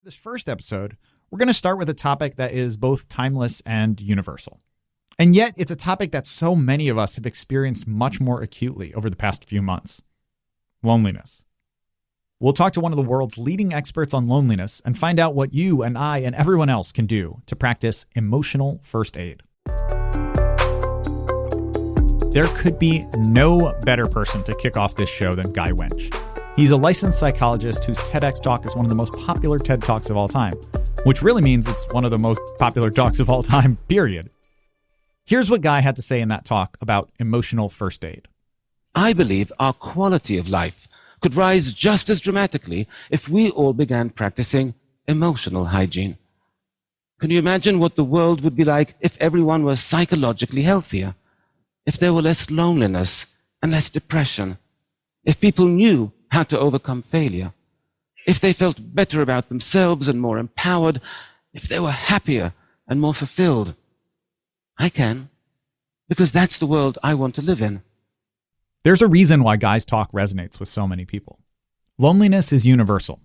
This first episode, we're going to start with a topic that is both timeless and universal. And yet, it's a topic that so many of us have experienced much more acutely over the past few months: loneliness. We'll talk to one of the world's leading experts on loneliness and find out what you and I and everyone else can do to practice emotional first aid. There could be no better person to kick off this show than Guy Winch. He's a licensed psychologist whose TEDx talk is one of the most popular TED Talks of all time, which really means it's one of the most popular talks of all time, period. Here's what Guy had to say in that talk about emotional first aid. I believe our quality of life could rise just as dramatically if we all began practicing emotional hygiene. Can you imagine what the world would be like if everyone were psychologically healthier? If there were less loneliness and less depression? If people knew how to overcome failure? If they felt better about themselves and more empowered? If they were happier and more fulfilled? I can, because that's the world I want to live in. There's a reason why Guy's talk resonates with so many people. Loneliness is universal.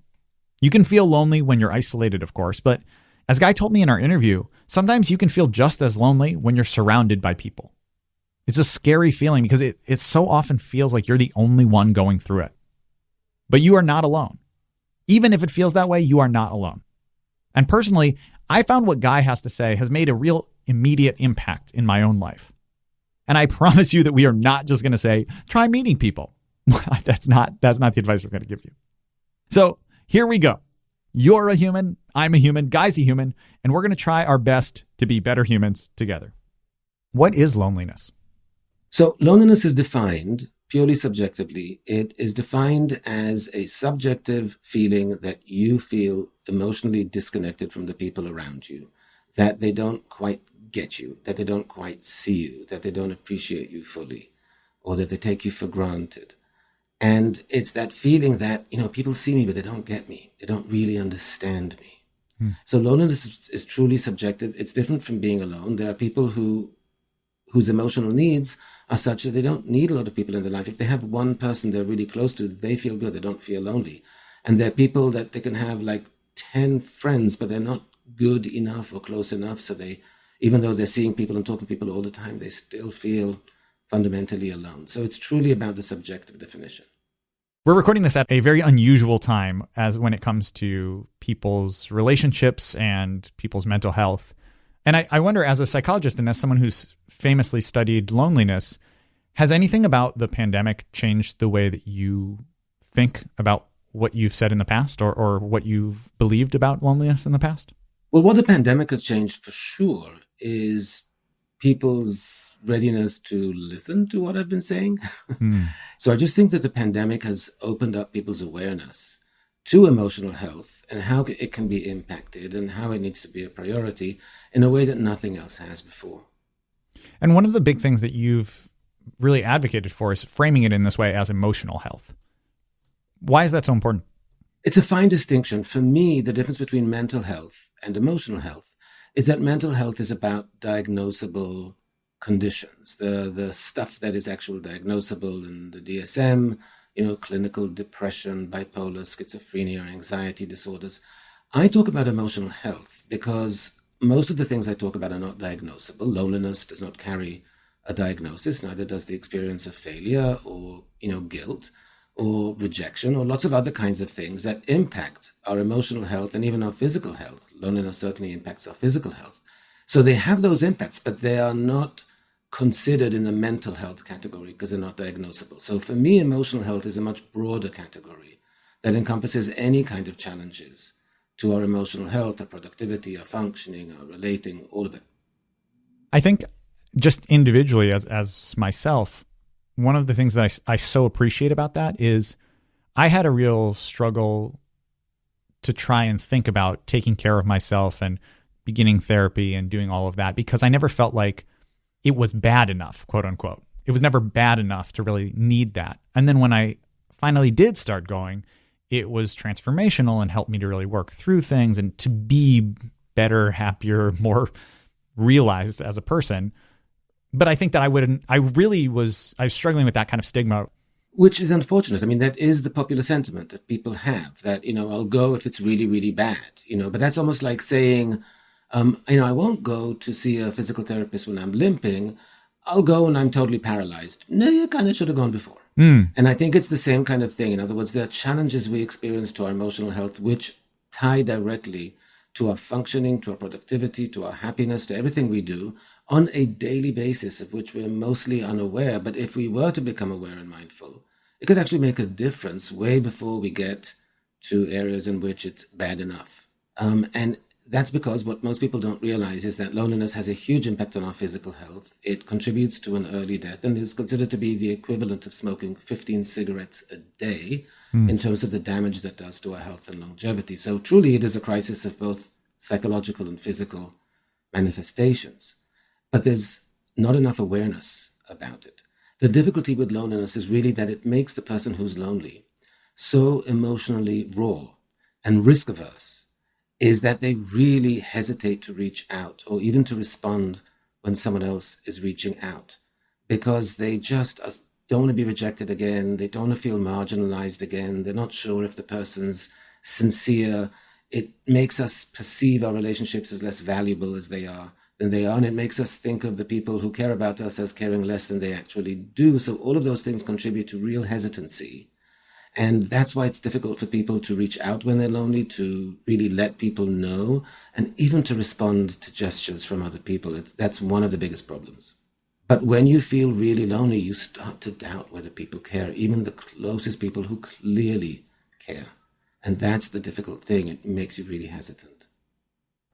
You can feel lonely when you're isolated, of course, but as Guy told me in our interview, sometimes you can feel just as lonely when you're surrounded by people. It's a scary feeling because it so often feels like you're the only one going through it. But you are not alone. Even if it feels that way, you are not alone. And personally, I found what Guy has to say has made a real immediate impact in my own life. And I promise you that we are not just going to say, try meeting people. That's not the advice we're going to give you. So here we go. You're a human, I'm a human, Guy's a human, and we're going to try our best to be better humans together. What is loneliness? So loneliness is defined purely subjectively. It is defined as a subjective feeling that you feel emotionally disconnected from the people around you, that they don't quite get you, that they don't quite see you, that they don't appreciate you fully, or that they take you for granted. And it's that feeling that, people see me, but they don't get me. They don't really understand me. So loneliness is truly subjective. It's different from being alone. There are people whose emotional needs are such that they don't need a lot of people in their life. If they have one person they're really close to, they feel good. They don't feel lonely. And there are people that they can have like 10 friends, but they're not good enough or close enough. So even though they're seeing people and talking to people all the time, they still feel fundamentally alone. So it's truly about the subjective definition. We're recording this at a very unusual time as when it comes to people's relationships and people's mental health. And I wonder, as a psychologist and as someone who's famously studied loneliness, has anything about the pandemic changed the way that you think about what you've said in the past or what you've believed about loneliness in the past? Well, what the pandemic has changed for sure is people's readiness to listen to what I've been saying. So I just think that the pandemic has opened up people's awareness to emotional health and how it can be impacted and how it needs to be a priority in a way that nothing else has before. And one of the big things that you've really advocated for is framing it in this way as emotional health. Why is that so important? It's a fine distinction. For me, the difference between mental health and emotional health is that mental health is about diagnosable conditions, the stuff that is actually diagnosable in the DSM, clinical depression, bipolar, schizophrenia, anxiety disorders. I talk about emotional health because most of the things I talk about are not diagnosable. Loneliness does not carry a diagnosis, neither does the experience of failure or, guilt or rejection or lots of other kinds of things that impact our emotional health and even our physical health. Loneliness certainly impacts our physical health. So they have those impacts, but they are not considered in the mental health category because they're not diagnosable. So for me, emotional health is a much broader category that encompasses any kind of challenges to our emotional health, our productivity, our functioning, our relating, all of it. I think just individually as myself, one of the things that I so appreciate about that is I had a real struggle to try and think about taking care of myself and beginning therapy and doing all of that because I never felt like it was bad enough, quote unquote. It was never bad enough to really need that. And then when I finally did start going, it was transformational and helped me to really work through things and to be better, happier, more realized as a person. But I think that I was struggling with that kind of stigma. Which is unfortunate. I mean, that is the popular sentiment that people have, that, I'll go if it's really, really bad, but that's almost like saying, I won't go to see a physical therapist when I'm limping. I'll go when I'm totally paralyzed. No, you kind of should have gone before. And I think it's the same kind of thing. In other words, there are challenges we experience to our emotional health, which tie directly to our functioning, to our productivity, to our happiness, to everything we do on a daily basis, of which we're mostly unaware. But if we were to become aware and mindful, it could actually make a difference way before we get to areas in which it's bad enough. And that's because what most people don't realize is that loneliness has a huge impact on our physical health. It contributes to an early death and is considered to be the equivalent of smoking 15 cigarettes a day in terms of the damage that does to our health and longevity. So truly, it is a crisis of both psychological and physical manifestations. But there's not enough awareness about it. The difficulty with loneliness is really that it makes the person who's lonely so emotionally raw and risk-averse, is that they really hesitate to reach out or even to respond when someone else is reaching out, because they just don't want to be rejected again. They don't want to feel marginalized again. They're not sure if the person's sincere. It makes us perceive our relationships as less valuable than they are, and it makes us think of the people who care about us as caring less than they actually do. So all of those things contribute to real hesitancy. And that's why it's difficult for people to reach out when they're lonely, to really let people know, and even to respond to gestures from other people. That's one of the biggest problems. But when you feel really lonely, you start to doubt whether people care, even the closest people who clearly care. And that's the difficult thing. It makes you really hesitant.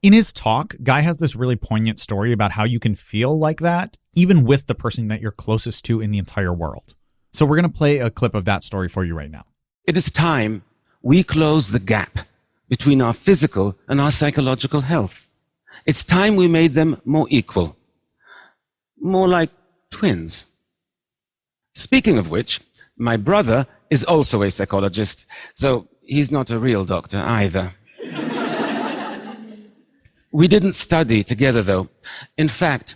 In his talk, Guy has this really poignant story about how you can feel like that, even with the person that you're closest to in the entire world. So we're going to play a clip of that story for you right now. It is time we close the gap between our physical and our psychological health. It's time we made them more equal, more like twins. Speaking of which, my brother is also a psychologist, so he's not a real doctor either. We didn't study together, though. In fact,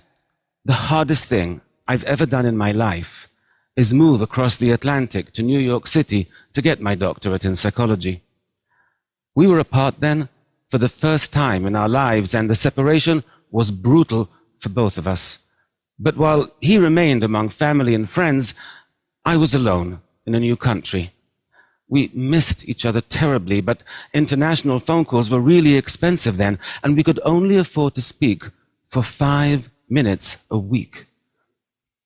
the hardest thing I've ever done in my life is move across the Atlantic to New York City to get my doctorate in psychology. We were apart then for the first time in our lives, and the separation was brutal for both of us. But while he remained among family and friends, I was alone in a new country. We missed each other terribly, but international phone calls were really expensive then, and we could only afford to speak for 5 minutes a week.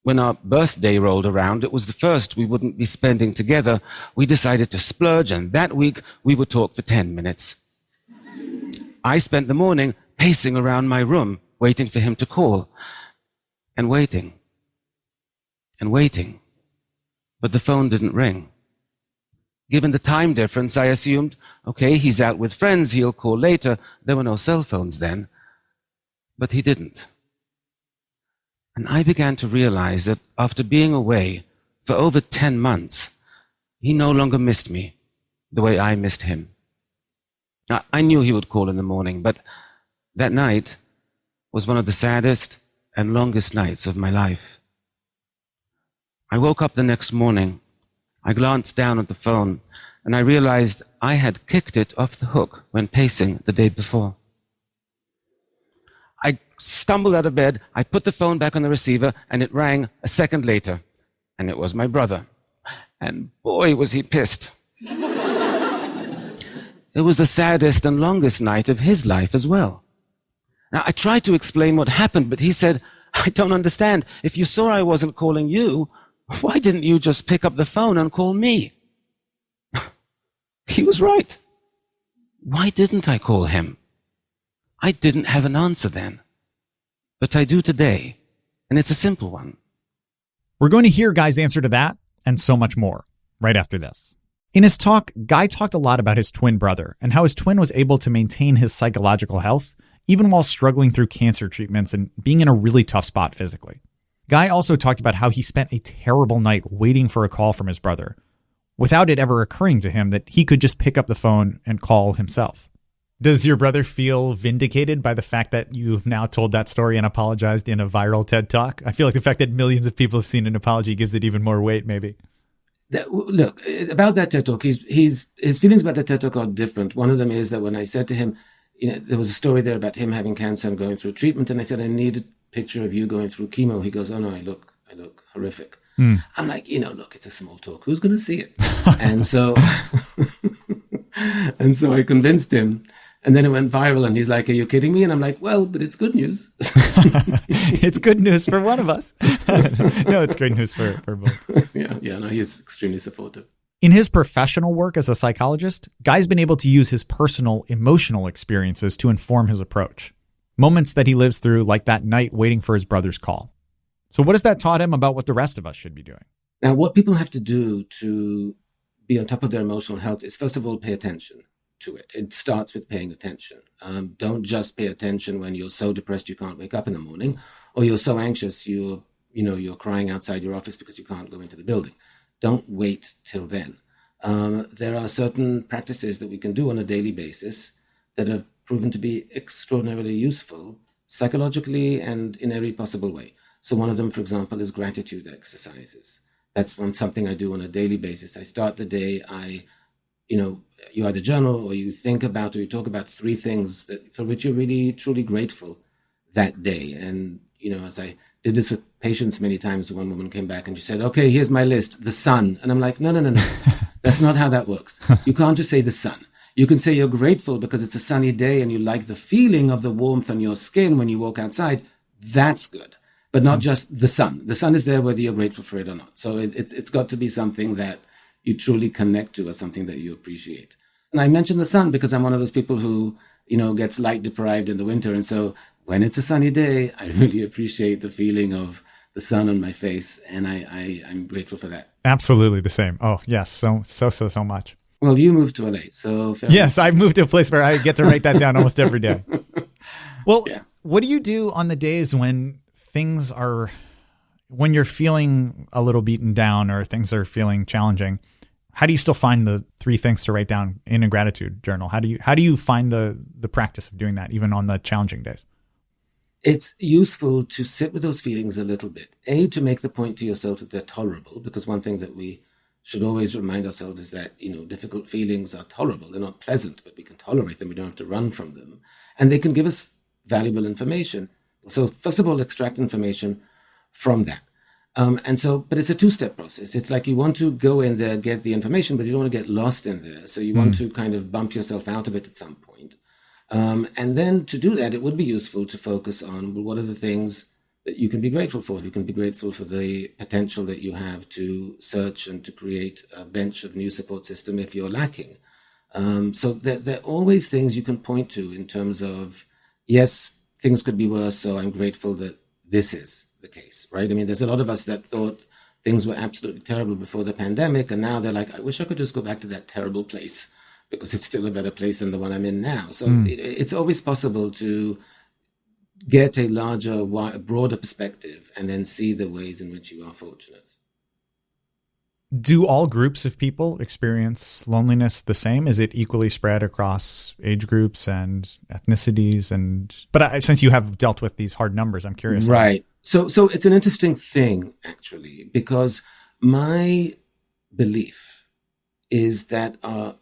When our birthday rolled around, it was the first we wouldn't be spending together. We decided to splurge, and that week we would talk for 10 minutes. I spent the morning pacing around my room, waiting for him to call, and waiting, and waiting. But the phone didn't ring. Given the time difference, I assumed, okay, he's out with friends, he'll call later. There were no cell phones then. But he didn't. And I began to realize that after being away for over 10 months, he no longer missed me the way I missed him. I knew he would call in the morning, but that night was one of the saddest and longest nights of my life. I woke up the next morning. I glanced down at the phone, and I realized I had kicked it off the hook when pacing the day before. I stumbled out of bed, I put the phone back on the receiver, and it rang a second later. And it was my brother. And boy, was he pissed. It was the saddest and longest night of his life as well. Now, I tried to explain what happened, but he said, I don't understand. If you saw I wasn't calling you, why didn't you just pick up the phone and call me? He was right. Why didn't I call him? I didn't have an answer then, but I do today, and it's a simple one. We're going to hear Guy's answer to that and so much more right after this. In his talk, Guy talked a lot about his twin brother and how his twin was able to maintain his psychological health even while struggling through cancer treatments and being in a really tough spot physically. Guy also talked about how he spent a terrible night waiting for a call from his brother without it ever occurring to him that he could just pick up the phone and call himself. Does your brother feel vindicated by the fact that you've now told that story and apologized in a viral TED Talk? I feel like the fact that millions of people have seen an apology gives it even more weight, maybe. Look, about that TED Talk, his feelings about the TED Talk are different. One of them is that when I said to him, there was a story there about him having cancer and going through treatment, and I said, I need a picture of you going through chemo. He goes, oh no, I look horrific. I'm like, look, it's a small talk. Who's going to see it? And so, I convinced him. And then it went viral, and he's like, are you kidding me? And I'm like, well, but it's good news. It's good news for one of us. No, it's great news for both. No, he's extremely supportive. In his professional work as a psychologist, Guy's been able to use his personal emotional experiences to inform his approach. Moments that he lives through, like that night waiting for his brother's call. So what has that taught him about what the rest of us should be doing? Now, what people have to do to be on top of their emotional health is, first of all, pay attention to it. It starts with paying attention. Don't just pay attention when you're so depressed you can't wake up in the morning, or you're so anxious you're crying outside your office because you can't go into the building. Don't wait till then. There are certain practices that we can do on a daily basis that have proven to be extraordinarily useful psychologically and in every possible way. So one of them, for example, is gratitude exercises. That's something I do on a daily basis. I start the day, you either journal or you think about or you talk about 3 things for which you're really, truly grateful that day. And, as I did this with patients many times, one woman came back and she said, okay, here's my list, the sun. And I'm like, no. That's not how that works. You can't just say the sun. You can say you're grateful because it's a sunny day and you like the feeling of the warmth on your skin when you walk outside. That's good. But not just the sun. The sun is there whether you're grateful for it or not. So it's got to be something that you truly connect to, or something that you appreciate. And I mentioned the sun because I'm one of those people who, gets light deprived in the winter. And so when it's a sunny day, I really appreciate the feeling of the sun on my face. And I'm grateful for that. Absolutely the same. Oh, yes. So much. Well, you moved to LA. So yes, I've moved to a place where I get to write that down almost every day. Well, yeah. What do you do on the days when you're feeling a little beaten down or things are feeling challenging? How do you still find the 3 things to write down in a gratitude journal? How do you find the practice of doing that even on the challenging days? It's useful to sit with those feelings a little bit. To make the point to yourself that they're tolerable, because one thing that we should always remind ourselves is that, difficult feelings are tolerable. They're not pleasant, but we can tolerate them. We don't have to run from them. And they can give us valuable information. So first of all, extract information from that. But it's a 2-step process. It's like you want to go in there, get the information, but you don't want to get lost in there. So you want to kind of bump yourself out of it at some point. And then to do that, it would be useful to focus on, what are the things that you can be grateful for? You can be grateful for the potential that you have to search and to create a bench of new support system if you're lacking. So there are always things you can point to in terms of, yes, things could be worse, so I'm grateful that this is the case, right? I mean, there's a lot of us that thought things were absolutely terrible before the pandemic, and now they're like, I wish I could just go back to that terrible place because it's still a better place than the one I'm in now. So it's always possible to get a larger, broader perspective and then see the ways in which you are fortunate. Do all groups of people experience loneliness the same? Is it equally spread across age groups and ethnicities? But since you have dealt with these hard numbers, I'm curious. Right. So it's an interesting thing, actually, because my belief is that our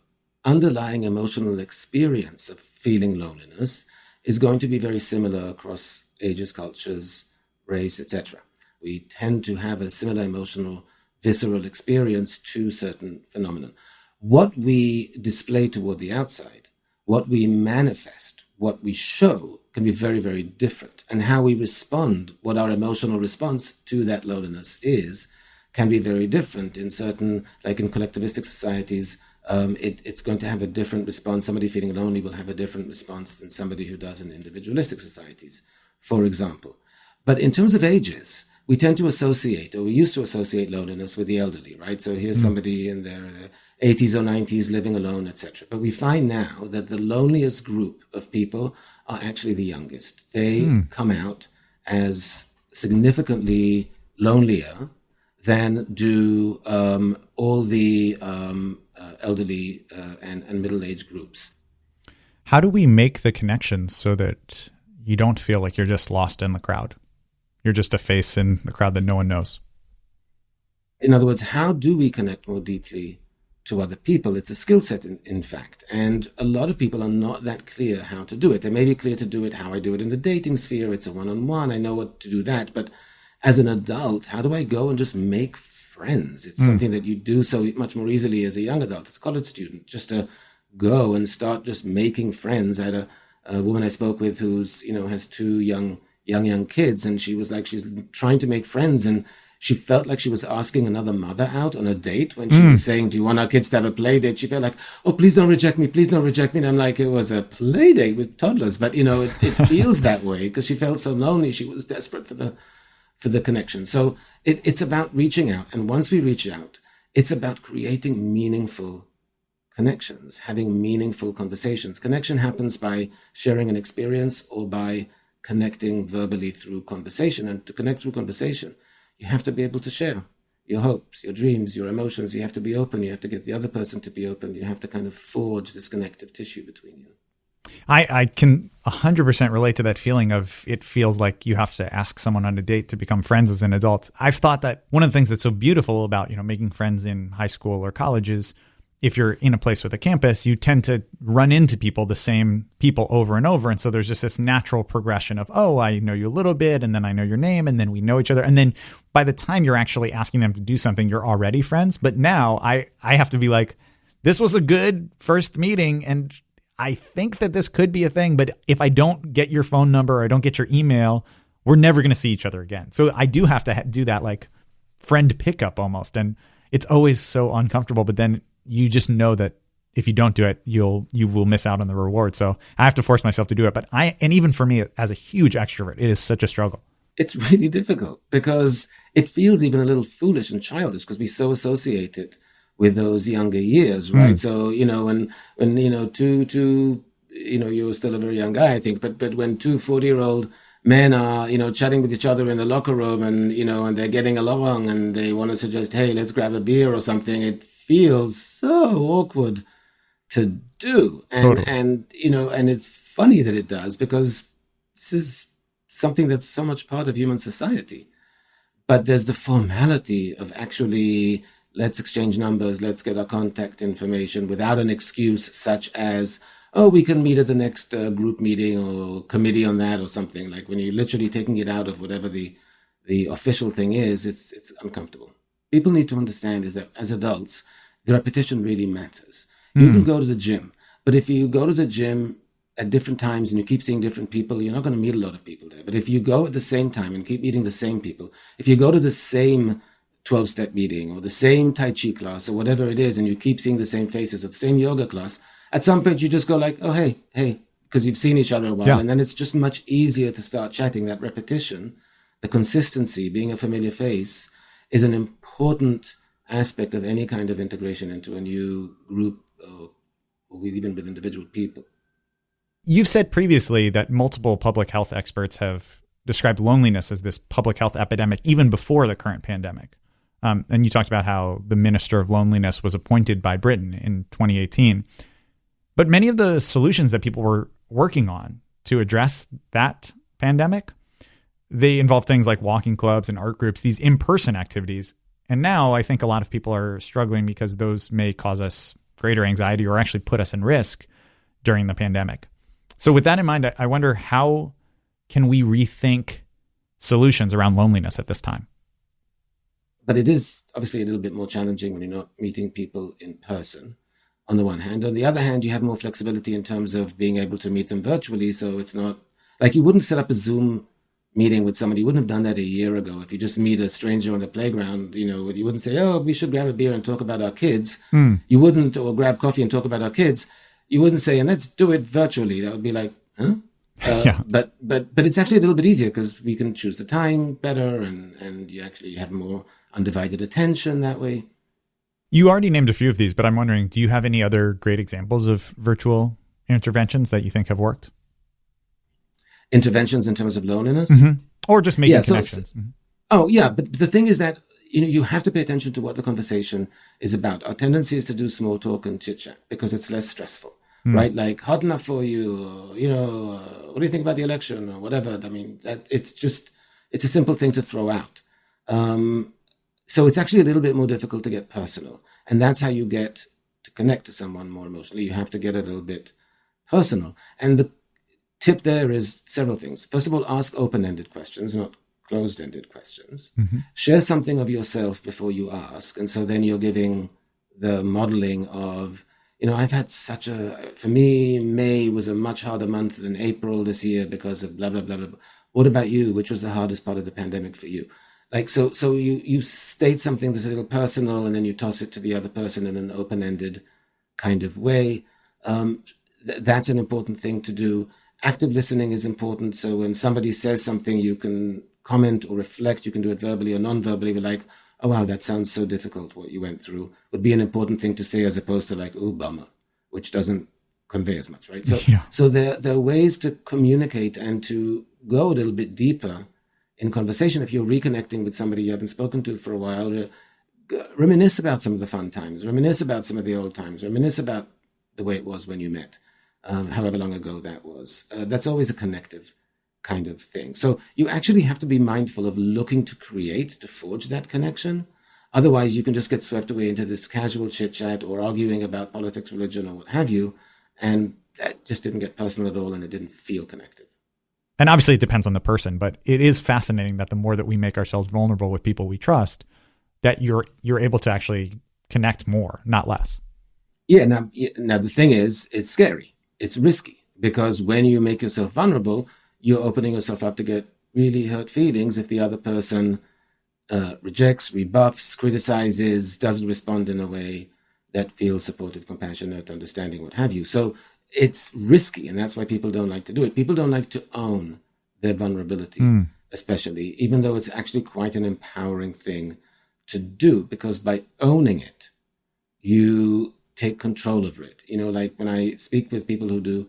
underlying emotional experience of feeling loneliness is going to be very similar across ages, cultures, race, etc. We tend to have a similar emotional visceral experience to certain phenomena. What we display toward the outside, what we manifest, what we show can be very, very different. And how we respond, what our emotional response to that loneliness is, can be very different. In certain, like in collectivistic societies, it's going to have a different response. Somebody feeling lonely will have a different response than somebody who does in individualistic societies, for example. But in terms of ages, we tend to associate, or we used to associate loneliness with the elderly, right? So here's somebody in their 80s or 90s living alone, etc. But we find now that the loneliest group of people are actually the youngest. They come out as significantly lonelier than do all the elderly and middle-aged groups. How do we make the connections so that you don't feel like you're just lost in the crowd? You're just a face in the crowd that no one knows. In other words, how do we connect more deeply to other people? It's a skill set, in fact. And a lot of people are not that clear how to do it. They may be clear to do it how I do it in the dating sphere. It's a one-on-one. I know what to do that. But as an adult, how do I go and just make friends? It's something that you do so much more easily as a young adult, as a college student, just to go and start just making friends. I had a woman I spoke with who's, has two young kids, and she was like, she's trying to make friends, and she felt like she was asking another mother out on a date when she was saying, do you want our kids to have a play date? She felt like, oh, please don't reject me. Please don't reject me. And I'm like, it was a play date with toddlers. But, it feels that way because she felt so lonely. She was desperate for the connection. So it's about reaching out. And once we reach out, it's about creating meaningful connections, having meaningful conversations. Connection happens by sharing an experience or by connecting verbally through conversation. And to connect through conversation, you have to be able to share your hopes, your dreams, your emotions. You have to be open. You have to get the other person to be open. You have to kind of forge this connective tissue between you. I can 100% relate to that feeling of it feels like you have to ask someone on a date to become friends as an adult. I've thought that one of the things that's so beautiful about, making friends in high school or college is if you're in a place with a campus, you tend to run into the same people over and over. And so there's just this natural progression of, oh, I know you a little bit, and then I know your name, and then we know each other. And then by the time you're actually asking them to do something, you're already friends. But now I have to be like, this was a good first meeting, and I think that this could be a thing. But if I don't get your phone number or I don't get your email, we're never going to see each other again. So I do have to do that like friend pickup almost. And it's always so uncomfortable. But then you just know that if you don't do it, you will miss out on the reward. So I have to force myself to do it. But and even for me, as a huge extrovert, it is such a struggle. It's really difficult because it feels even a little foolish and childish because we so associate it with those younger years, right? So, when you were still a very young guy, I think, but when two 40-year-old men are, chatting with each other in the locker room and, and they're getting along and they want to suggest, hey, let's grab a beer or something, it feels so awkward to do. Totally. And it's funny that it does because this is something that's so much part of human society. But there's the formality of actually, let's exchange numbers, let's get our contact information without an excuse such as, oh, we can meet at the next group meeting or committee on that or something. Like when you're literally taking it out of whatever the official thing is, it's uncomfortable. People need to understand is that as adults, the repetition really matters. You can go to the gym, but if you go to the gym at different times and you keep seeing different people, you're not going to meet a lot of people there. But if you go at the same time and keep meeting the same people, if you go to the same 12-step meeting or the same Tai Chi class or whatever it is, and you keep seeing the same faces or the same yoga class, at some point you just go like, oh, hey, because you've seen each other a while. Yeah. And then it's just much easier to start chatting. That repetition, the consistency, being a familiar face is an important aspect of any kind of integration into a new group or even with individual people. You've said previously that multiple public health experts have described loneliness as this public health epidemic even before the current pandemic. And you talked about how the Minister of Loneliness was appointed by Britain in 2018. But many of the solutions that people were working on to address that pandemic, they involve things like walking clubs and art groups, these in-person activities. And now I think a lot of people are struggling because those may cause us greater anxiety or actually put us in risk during the pandemic. So with that in mind, I wonder, how can we rethink solutions around loneliness at this time? But it is obviously a little bit more challenging when you're not meeting people in person, on the one hand. On the other hand, you have more flexibility in terms of being able to meet them virtually. So it's not like you wouldn't set up a Zoom meeting with somebody. You wouldn't have done that a year ago. If you just meet a stranger on the playground, you wouldn't say, oh, we should grab a beer and talk about our kids. You wouldn't, or grab coffee and talk about our kids. You wouldn't say, and let's do it virtually. That would be like, huh? Yeah. But it's actually a little bit easier because we can choose the time better and you actually have more undivided attention that way. You already named a few of these, but I'm wondering, do you have any other great examples of virtual interventions that you think have worked? Interventions in terms of loneliness? Mm-hmm. Or just making connections? Oh, yeah. But the thing is that, you have to pay attention to what the conversation is about. Our tendency is to do small talk and chit chat because it's less stressful, right? Like, hot enough for you, or, what do you think about the election or whatever? I mean, it's a simple thing to throw out. So it's actually a little bit more difficult to get personal. And that's how you get to connect to someone more emotionally. You have to get a little bit personal. And the tip there is several things. First of all, ask open-ended questions, not closed-ended questions. Share something of yourself before you ask. And so then you're giving the modeling of, I've had for me, May was a much harder month than April this year because of blah, blah, blah, blah. What about you? Which was the hardest part of the pandemic for you? Like, so you state something that's a little personal, and then you toss it to the other person in an open-ended kind of way. That's an important thing to do. Active listening is important. So when somebody says something, you can comment or reflect. You can do it verbally or non-verbally. Be like, oh, wow, that sounds so difficult, what you went through, would be an important thing to say, as opposed to like, oh, bummer, which doesn't convey as much, right? So there are ways to communicate and to go a little bit deeper in conversation. If you're reconnecting with somebody you haven't spoken to for a while, reminisce about some of the fun times, reminisce about some of the old times, reminisce about the way it was when you met, however long ago that was. That's always a connective kind of thing. So you actually have to be mindful of looking to create, to forge that connection. Otherwise, you can just get swept away into this casual chit chat or arguing about politics, religion, or what have you. And that just didn't get personal at all, and it didn't feel connected. And obviously it depends on the person, but it is fascinating that the more that we make ourselves vulnerable with people we trust, that you're able to actually connect more, not less. Yeah. Now the thing is, it's scary. It's risky, because when you make yourself vulnerable, you're opening yourself up to get really hurt feelings if the other person rejects, rebuffs, criticizes, doesn't respond in a way that feels supportive, compassionate, understanding, what have you. So it's risky, and that's why people don't like to do it. People don't like to own their vulnerability, especially, even though it's actually quite an empowering thing to do, because by owning it, you take control over it. Like when I speak with people who do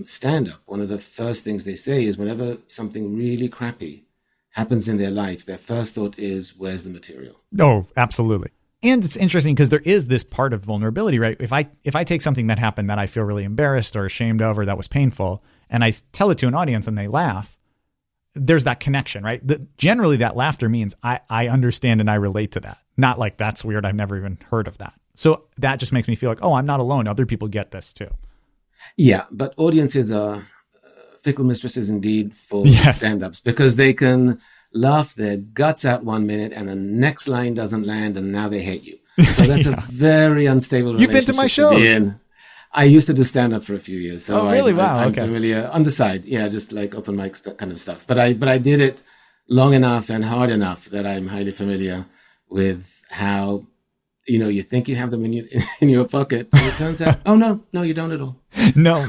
stand-up, one of the first things they say is whenever something really crappy happens in their life, their first thought is, where's the material? Oh, absolutely. And it's interesting because there is this part of vulnerability, right? If I take something that happened that I feel really embarrassed or ashamed of, or that was painful, and I tell it to an audience and they laugh, there's that connection, right? Generally that laughter means I understand and I relate to that. Not like, that's weird, I've never even heard of that. So that just makes me feel like, oh, I'm not alone. Other people get this too. Yeah, but audiences are fickle mistresses indeed for stand-ups, because they can laugh their guts out 1 minute and the next line doesn't land and now they hate you. So that's a very unstable relationship. You've been to my shows. I used to do stand-up for a few years. So really? Wow. I'm okay. familiar on the side. Yeah, just like open mic kind of stuff. But I did it long enough and hard enough that I'm highly familiar with how, you think you have them in your pocket, and it turns out, oh no, you don't at all. No.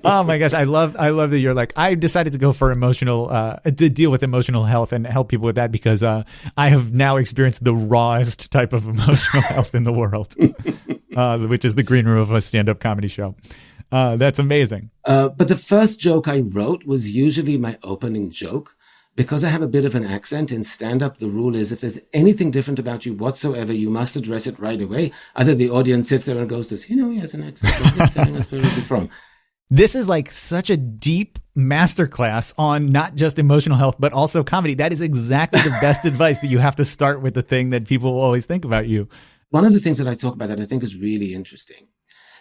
Oh my gosh. I love that you're like, I decided to go for to deal with emotional health and help people with that, because I have now experienced the rawest type of emotional health in the world, which is the green room of a stand-up comedy show. That's amazing. But the first joke I wrote was usually my opening joke. Because I have a bit of an accent in stand-up, the rule is if there's anything different about you whatsoever, you must address it right away. Either the audience sits there and goes, does he know he has an accent? He's telling us where is he from? This is like such a deep masterclass on not just emotional health, but also comedy. That is exactly the best advice, that you have to start with the thing that people will always think about you. One of the things that I talk about that I think is really interesting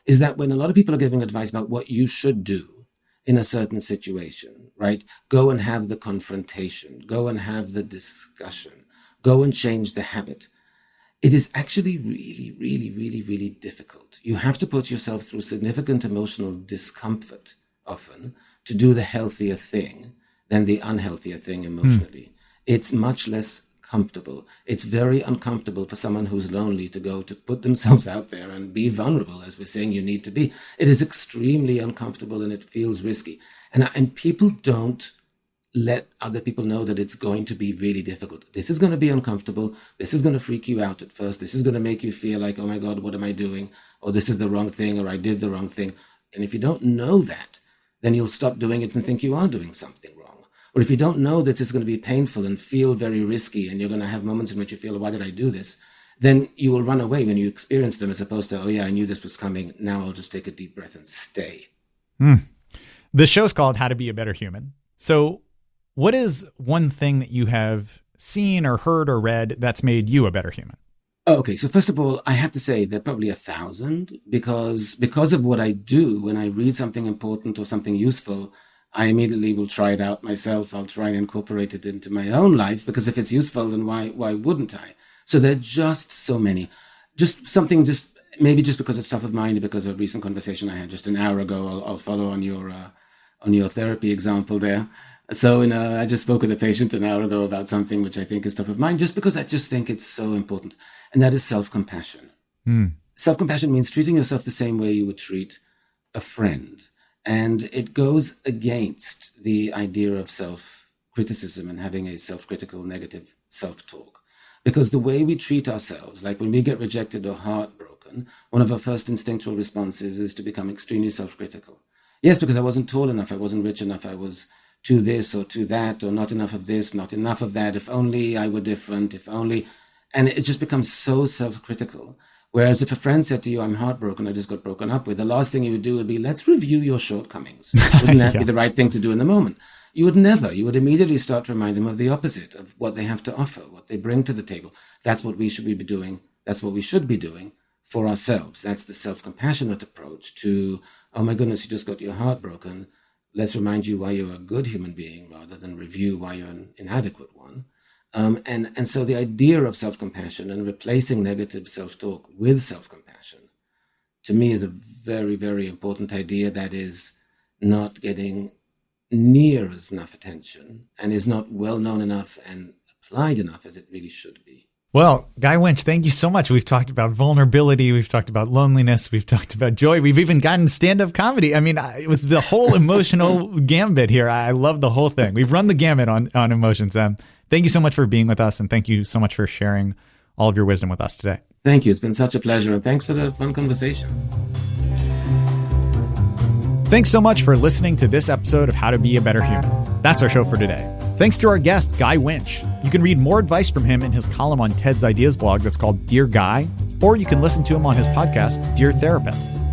is that when a lot of people are giving advice about what you should do in a certain situation, right? Go and have the confrontation, go and have the discussion, go and change the habit. It is actually really, really, really, really difficult. You have to put yourself through significant emotional discomfort often to do the healthier thing than the unhealthier thing emotionally. It's much less comfortable. It's very uncomfortable for someone who's lonely to go to put themselves out there and be vulnerable, as we're saying you need to be. It is extremely uncomfortable and it feels risky. And people don't let other people know that it's going to be really difficult. This is going to be uncomfortable. This is going to freak you out at first. This is going to make you feel like, oh my God, what am I doing? Or this is the wrong thing, or I did the wrong thing. And if you don't know that, then you'll stop doing it and think you are doing something wrong. Or if you don't know that it's going to be painful and feel very risky, and you're going to have moments in which you feel, why did I do this? Then you will run away when you experience them, as opposed to, oh yeah, I knew this was coming. Now I'll just take a deep breath and stay. The show's called How to Be a Better Human. So what is one thing that you have seen or heard or read that's made you a better human? Okay, so first of all, I have to say there are probably 1,000 because of what I do. When I read something important or something useful, I immediately will try it out myself. I'll try and incorporate it into my own life, because if it's useful, then why wouldn't I? So there are just so many. Maybe just because it's top of mind, because of a recent conversation I had just an hour ago. I'll follow on your therapy example there. So I just spoke with a patient an hour ago about something which I think is top of mind, just because I just think it's so important, and that is self-compassion. Self-compassion means treating yourself the same way you would treat a friend. And it goes against the idea of self-criticism and having a self-critical, negative self-talk. Because the way we treat ourselves, like when we get rejected or heartbroken, one of our first instinctual responses is to become extremely self-critical. Yes, because I wasn't tall enough, I wasn't rich enough, I was too this or too that, or not enough of this, not enough of that, if only I were different, if only... And it just becomes so self-critical. Whereas if a friend said to you, I'm heartbroken, I just got broken up with, the last thing you would do would be, let's review your shortcomings. Wouldn't that be the right thing to do in the moment? You would never. You would immediately start to remind them of the opposite, of what they have to offer, what they bring to the table. That's what we should be doing. That's what we should be doing for ourselves. That's the self-compassionate approach to, oh my goodness, you just got your heart broken. Let's remind you why you're a good human being rather than review why you're an inadequate one. And so the idea of self-compassion and replacing negative self-talk with self-compassion, to me, is a very, very important idea that is not getting near as enough attention and is not well known enough and applied enough as it really should be. Well, Guy Winch, thank you so much. We've talked about vulnerability. We've talked about loneliness. We've talked about joy. We've even gotten stand-up comedy. I mean, it was the whole emotional gambit here. I love the whole thing. We've run the gamut on emotions. Thank you so much for being with us, and thank you so much for sharing all of your wisdom with us today. Thank you. It's been such a pleasure, and thanks for the fun conversation. Thanks so much for listening to this episode of How to Be a Better Human. That's our show for today. Thanks to our guest, Guy Winch. You can read more advice from him in his column on Ted's Ideas blog that's called Dear Guy, or you can listen to him on his podcast, Dear Therapists.